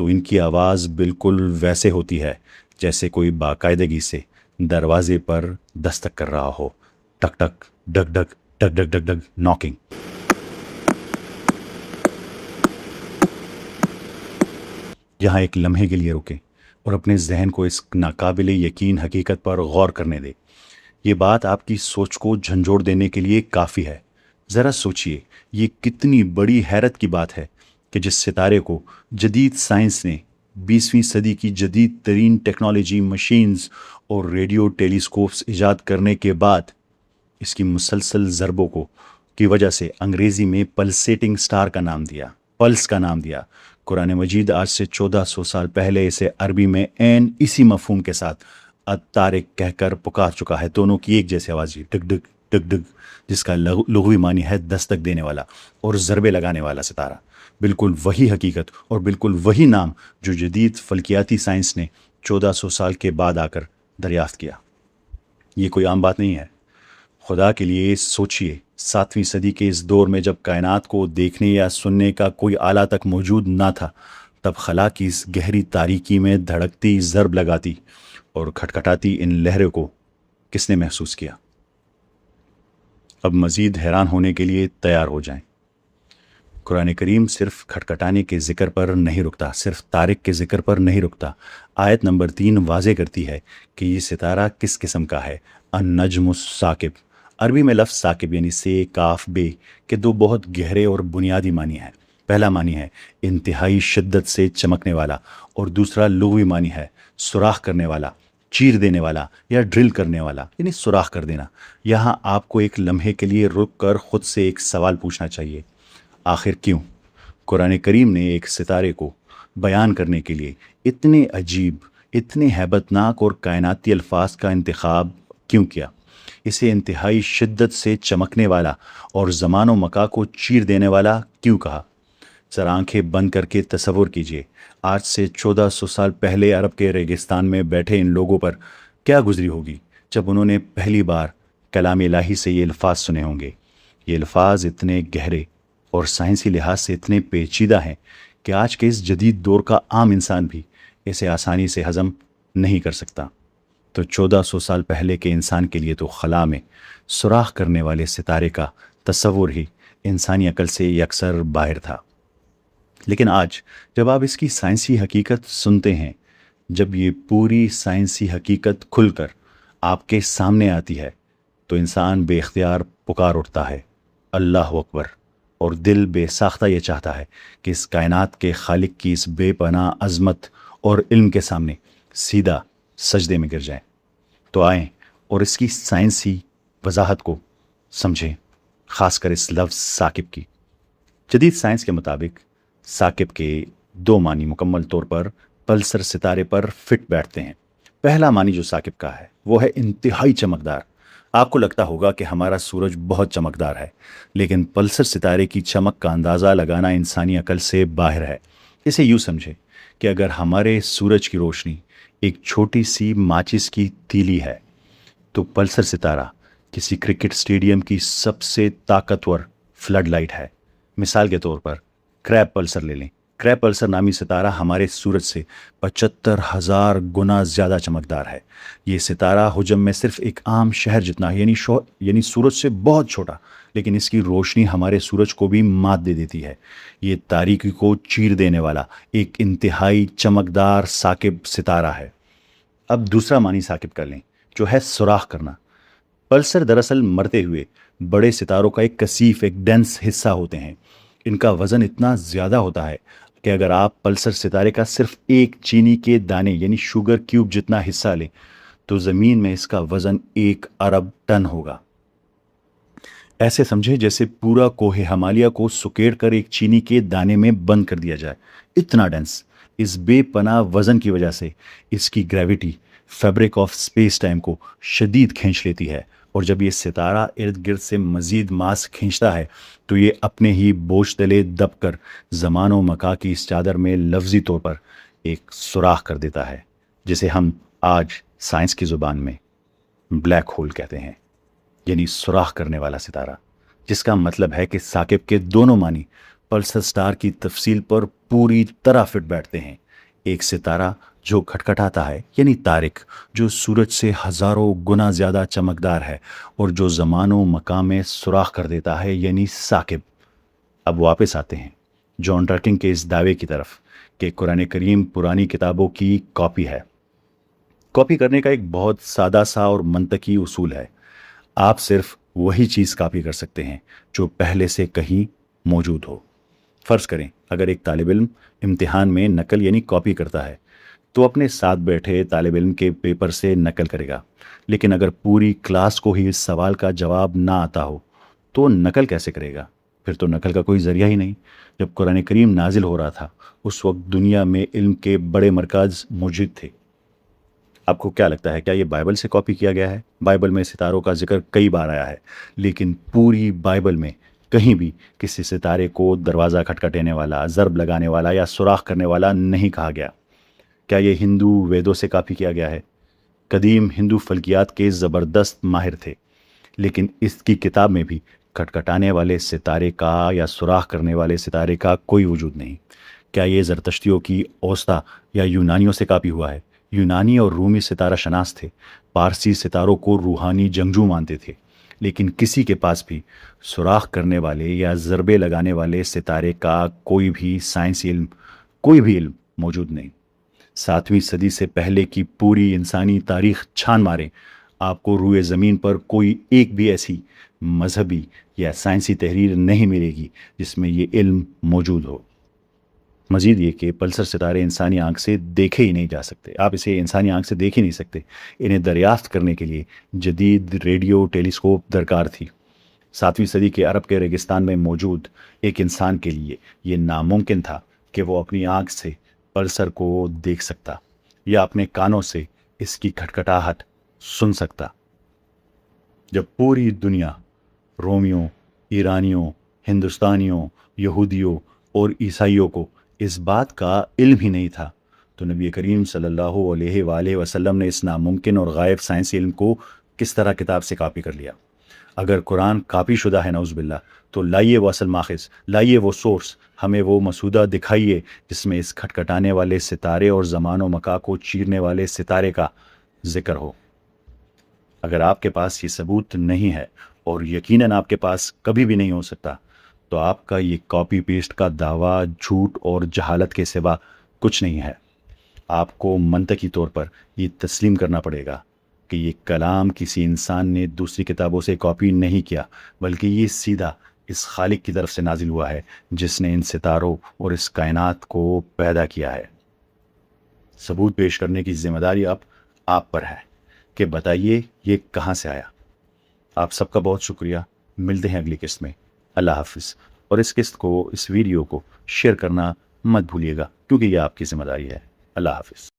تو ان کی آواز بالکل ویسے ہوتی ہے جیسے کوئی باقاعدگی سے دروازے پر دستک کر رہا ہو. ٹک ٹک ڈگ ڈگ ڈگ ڈگ ڈگ ڈگ ناکنگ. یہاں ایک لمحے کے لیے رکیں اور اپنے ذہن کو اس ناقابل یقین حقیقت پر غور کرنے دیں. یہ بات آپ کی سوچ کو جھنجھوڑ دینے کے لیے کافی ہے. ذرا سوچئے یہ کتنی بڑی حیرت کی بات ہے کہ جس ستارے کو جدید سائنس نے 20ویں صدی کی جدید ترین ٹیکنالوجی مشینز اور ریڈیو ٹیلیسکوپس ایجاد کرنے کے بعد اس کی مسلسل ضربوں کی وجہ سے انگریزی میں پلسیٹنگ سٹار کا نام دیا، پلس کا نام دیا. قرآن مجید آج سے 1400 سال پہلے اسے عربی میں عین اسی مفہوم کے ساتھ الطارق کہہ کر پکار چکا ہے. دونوں کی ایک جیسی آواز، ڈگ ڈگ ڈگ ڈگ، جس کا لغوی معنی ہے دستک دینے والا اور ضربے لگانے والا ستارہ. بالکل وہی حقیقت اور بالکل وہی نام جو جدید فلکیاتی سائنس نے 1400 سال کے بعد آ کر دریافت کیا. یہ کوئی عام بات نہیں ہے. خدا کے لیے سوچئے 7ویں صدی کے اس دور میں جب کائنات کو دیکھنے یا سننے کا کوئی آلہ تک موجود نہ تھا، تب خلا کی اس گہری تاریکی میں دھڑکتی ضرب لگاتی اور کھٹکھٹاتی ان لہروں کو کس نے محسوس کیا؟ اب مزید حیران ہونے کے لیے تیار ہو جائیں. قرآن کریم صرف کھٹکھٹانے کے ذکر پر نہیں رکتا، صرف طارق کے ذکر پر نہیں رکتا. آیت نمبر 3 واضح کرتی ہے کہ یہ ستارہ کس قسم کا ہے. النجم الثاقب. عربی میں لفظ ثاقب یعنی سے کاف بے کے دو بہت گہرے اور بنیادی معنی ہیں. پہلا معنی ہے انتہائی شدت سے چمکنے والا، اور دوسرا لغوی معنی ہے سوراخ کرنے والا، چیر دینے والا یا ڈرل کرنے والا، یعنی سوراخ کر دینا. یہاں آپ کو ایک لمحے کے لیے رک کر خود سے ایک سوال پوچھنا چاہیے. آخر کیوں قرآن کریم نے ایک ستارے کو بیان کرنے کے لیے اتنے عجیب، اتنے ہیبت ناک اور کائناتی الفاظ کا انتخاب کیوں کیا؟ اسے انتہائی شدت سے چمکنے والا اور زمان و مکان کو چیر دینے والا کیوں کہا؟ ذرا آنکھیں بند کر کے تصور کیجئے آج سے 1400 سال پہلے عرب کے ریگستان میں بیٹھے ان لوگوں پر کیا گزری ہوگی جب انہوں نے پہلی بار کلام الہی سے یہ الفاظ سنے ہوں گے. یہ الفاظ اتنے گہرے اور سائنسی لحاظ سے اتنے پیچیدہ ہیں کہ آج کے اس جدید دور کا عام انسان بھی اسے آسانی سے ہضم نہیں کر سکتا. تو 1400 سال پہلے کے انسان کے لیے تو خلا میں سوراخ کرنے والے ستارے کا تصور ہی انسانی عقل سے یکسر باہر تھا. لیکن آج جب آپ اس کی سائنسی حقیقت سنتے ہیں، جب یہ پوری سائنسی حقیقت کھل کر آپ کے سامنے آتی ہے، تو انسان بے اختیار پکار اٹھتا ہے اللہ اکبر، اور دل بے ساختہ یہ چاہتا ہے کہ اس کائنات کے خالق کی اس بے پناہ عظمت اور علم کے سامنے سیدھا سجدے میں گر جائیں. تو آئیں اور اس کی سائنسی وضاحت کو سمجھیں، خاص کر اس لفظ ثاقب کی. جدید سائنس کے مطابق ثاقب کے دو معنی مکمل طور پر پلسر ستارے پر فٹ بیٹھتے ہیں. پہلا معنی جو ثاقب کا ہے وہ ہے انتہائی چمکدار. آپ کو لگتا ہوگا کہ ہمارا سورج بہت چمکدار ہے، لیکن پلسر ستارے کی چمک کا اندازہ لگانا انسانی عقل سے باہر ہے. اسے یوں سمجھیں کہ اگر ہمارے سورج کی روشنی ایک چھوٹی سی ماچس کی تیلی ہے، تو پلسر ستارہ کسی کرکٹ اسٹیڈیم کی سب سے طاقتور فلڈ لائٹ ہے. مثال کے طور پر کریب پلسر لے لیں. کریب پلسر نامی ستارہ ہمارے سورج سے 75,000 گنا زیادہ چمکدار ہے. یہ ستارہ حجم میں صرف ایک عام شہر جتنا ہے، یعنی سورج سے بہت چھوٹا، لیکن اس کی روشنی ہمارے سورج کو بھی مات دے دیتی ہے. یہ تاریکی کو چیر دینے والا ایک انتہائی چمکدار ثاقب ستارہ ہے. اب دوسرا معنی ثاقب کر لیں جو ہے سوراخ کرنا. پلسر دراصل مرتے ہوئے بڑے ستاروں کا ایک کثیف، ایک ڈینس حصہ ہوتے ہیں. ان کا وزن اتنا زیادہ ہوتا ہے کہ اگر آپ پلسر ستارے کا صرف ایک چینی کے دانے یعنی شوگر کیوب جتنا حصہ لیں تو زمین میں اس کا وزن 1 ارب ٹن ہوگا. ایسے سمجھے جیسے پورا کوہ ہمالیہ کو سکیڑ کر ایک چینی کے دانے میں بند کر دیا جائے. اتنا ڈینس. اس بے پناہ وزن کی وجہ سے اس کی gravity fabric of space time کو شدید کھینچ لیتی ہے، اور جب یہ ستارہ ارد گرد سے مزید ماس کھینچتا ہے تو یہ اپنے ہی بوجھ تلے دب کر زمان و مکان کی اس چادر میں لفظی طور پر ایک سوراخ کر دیتا ہے، جسے ہم آج سائنس کی زبان میں بلیک ہول کہتے ہیں، یعنی سوراخ کرنے والا ستارہ. جس کا مطلب ہے کہ ثاقب کے دونوں معنی پلسر سٹار کی تفصیل پر پوری طرح فٹ بیٹھتے ہیں. ایک ستارہ جو کھٹکھٹاتا ہے یعنی طارق، جو سورج سے ہزاروں گنا زیادہ چمکدار ہے اور جو زمان و مکان میں سوراخ کر دیتا ہے یعنی ثاقب۔ اب واپس آتے ہیں جان ڈرکنگ کے اس دعوے کی طرف کہ قرآن کریم پرانی کتابوں کی کاپی ہے۔ کاپی کرنے کا ایک بہت سادہ سا اور منطقی اصول ہے۔ آپ صرف وہی چیز کاپی کر سکتے ہیں جو پہلے سے کہیں موجود ہو۔ فرض کریں اگر ایک طالب علم امتحان میں نقل یعنی کاپی کرتا ہے تو اپنے ساتھ بیٹھے طالب علم کے پیپر سے نقل کرے گا، لیکن اگر پوری کلاس کو ہی اس سوال کا جواب نہ آتا ہو تو نقل کیسے کرے گا؟ پھر تو نقل کا کوئی ذریعہ ہی نہیں۔ جب قرآن کریم نازل ہو رہا تھا اس وقت دنیا میں علم کے بڑے مرکز موجود تھے۔ آپ کو کیا لگتا ہے، کیا یہ بائبل سے کاپی کیا گیا ہے؟ بائبل میں ستاروں کا ذکر کئی بار آیا ہے، لیکن پوری بائبل میں کہیں بھی کسی ستارے کو دروازہ کھٹکھٹانے والا، ضرب لگانے والا یا سوراخ کرنے والا نہیں کہا گیا۔ کیا یہ ہندو ویدوں سے کاپی کیا گیا ہے؟ قدیم ہندو فلکیات کے زبردست ماہر تھے، لیکن اس کی کتاب میں بھی کھٹکھٹانے والے ستارے کا یا سوراخ کرنے والے ستارے کا کوئی وجود نہیں۔ کیا یہ زرتشتیوں کی اوستا یا یونانیوں سے کاپی ہوا ہے؟ یونانی اور رومی ستارہ شناس تھے، پارسی ستاروں کو روحانی جنگجو مانتے تھے، لیکن کسی کے پاس بھی سوراخ کرنے والے یا ضربے لگانے والے ستارے کا کوئی بھی سائنسی علم، کوئی بھی علم موجود نہیں۔ 7ویں صدی سے پہلے کی پوری انسانی تاریخ چھان ماریں، آپ کو روئے زمین پر کوئی ایک بھی ایسی مذہبی یا سائنسی تحریر نہیں ملے گی جس میں یہ علم موجود ہو۔ مزید یہ کہ پلسر ستارے انسانی آنکھ سے دیکھے ہی نہیں جا سکتے، آپ اسے انسانی آنکھ سے دیکھ ہی نہیں سکتے۔ انہیں دریافت کرنے کے لیے جدید ریڈیو ٹیلیسکوپ درکار تھی۔ 7ویں صدی کے عرب کے ریگستان میں موجود ایک انسان کے لیے یہ ناممکن تھا کہ وہ اپنی آنکھ سے پلسر کو دیکھ سکتا یا اپنے کانوں سے اس کی کھٹکھٹاہٹ سن سکتا۔ جب پوری دنیا رومیوں، ایرانیوں، ہندوستانیوں، یہودیوں اور عیسائیوں کو اس بات کا علم ہی نہیں تھا تو نبی کریم صلی اللہ علیہ وآلہ وسلم نے اس ناممکن اور غائب سائنسی علم کو کس طرح کتاب سے کاپی کر لیا؟ اگر قرآن کاپی شدہ ہے نعوذ باللہ، تو لائیے وہ اصل ماخذ، لائیے وہ سورس، ہمیں وہ مسودہ دکھائیے جس میں اس کھٹکھٹانے والے ستارے اور زمان و مکان کو چیرنے والے ستارے کا ذکر ہو۔ اگر آپ کے پاس یہ ثبوت نہیں ہے، اور یقیناً آپ کے پاس کبھی بھی نہیں ہو سکتا، تو آپ کا یہ کاپی پیسٹ کا دعویٰ جھوٹ اور جہالت کے سوا کچھ نہیں ہے۔ آپ کو منطقی طور پر یہ تسلیم کرنا پڑے گا کہ یہ کلام کسی انسان نے دوسری کتابوں سے کاپی نہیں کیا، بلکہ یہ سیدھا اس خالق کی طرف سے نازل ہوا ہے جس نے ان ستاروں اور اس کائنات کو پیدا کیا ہے۔ ثبوت پیش کرنے کی ذمہ داری اب آپ پر ہے کہ بتائیے یہ کہاں سے آیا۔ آپ سب کا بہت شکریہ، ملتے ہیں اگلی قسط میں۔ اللہ حافظ۔ اور اس قسط کو، اس ویڈیو کو شیئر کرنا مت بھولیے گا کیونکہ یہ آپ کی ذمہ داری ہے۔ اللہ حافظ۔